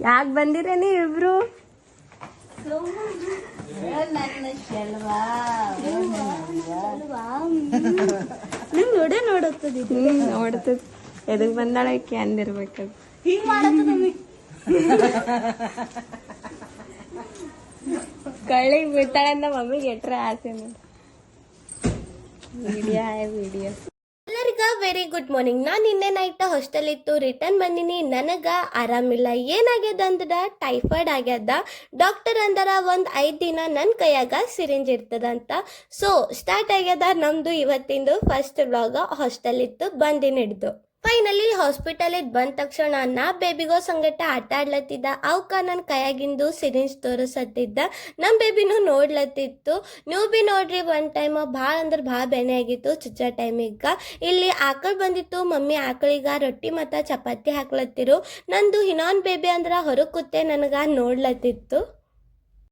ಯಾಕೆ ಬಂದಿರೇನಿ ಇಬ್ರು? ನಿಮ್ ನೋಡೇ ನೋಡತ್ತದ ನೋಡ್ತದ ಎದಕ್ ಬಂದಾಳ ಆಕಿ ಅಂದಿರ್ಬೇಕದು. ಹಿಂಗ್ ಮಾಡತ್ತದ ಕಳ್ಳಿಗೆ ಬಿಡ್ತಾಳೆ ಅಂತ ಮಮ್ಮಿಗೆ ಎಟ್ರ ಆಸೆ ನೋಡಿ. ವಿಡಿಯೋ ಎಲ್ಲರಿಗ ವೆರಿ ಗುಡ್ ಮಾರ್ನಿಂಗ್. ನಾನು ನಿನ್ನೆ ನೈಟ್ ಹಾಸ್ಟೆಲ್ ಇತ್ತು, ರಿಟರ್ನ್ ಬಂದಿನಿ. ನನಗ ಆರಾಮಿಲ್ಲ. ಏನಾಗ್ಯದ ಅಂದ್ರೆ ಟೈಫಾಯ್ಡ್ ಆಗ್ಯದ. ಡಾಕ್ಟರ್ ಅಂದರ ಒಂದು 5 ದಿನ ನನ್ನ ಕೈಯಾಗ ಸಿರಿಂಜ್ ಇರ್ತದಂತ. ಸೊ ಸ್ಟಾರ್ಟ್ ಆಗ್ಯದ ನಮ್ದು ಇವತ್ತಿಂದು ಫಸ್ಟ್ ವ್ಲಾಗ್. ಹಾಸ್ಟೆಲ್ ಇತ್ತು, ಬಂದಿನ ಹಿಡ್ದು ಫೈನಲಿ ಹಾಸ್ಪಿಟಲ್ ಬಂದ ತಕ್ಷಣ ನಾ ಬೇಬಿಗೋ ಸಂಗಟ ಆಟ ಆಡ್ಲತ್ತಿದ್ದ. ಅವಕ್ಕ ನನ್ನ ಕೈಯಾಗಿಂದು ಸಿರಿಂಜ್ ತೋರಿಸತ್ತಿದ್ದ. ನಮ್ಮ ಬೇಬಿನೂ ನೋಡ್ಲತ್ತಿತ್ತು. ನೀವು ಬಿ ನೋಡ್ರಿ, ಒನ್ ಟೈಮ್ ಭಾಳ ಅಂದ್ರೆ ಭಾಳ ಬೆನೆ ಆಗಿತ್ತು ಚುಚ್ಚ ಟೈಮಿಗೆ. ಇಲ್ಲಿ ಆಕಳು ಬಂದಿತ್ತು. ಮಮ್ಮಿ ಆಕಳಿಗೆ ರೊಟ್ಟಿ ಮತ್ತು ಚಪಾತಿ ಹಾಕ್ಲತ್ತಿರು. ನಂದು ಇನ್ನೊಂದು ಬೇಬಿ ಅಂದ್ರೆ ಹೊರಗೆ ಕೂತೆ ನನಗೆ ನೋಡ್ಲತ್ತಿತ್ತು.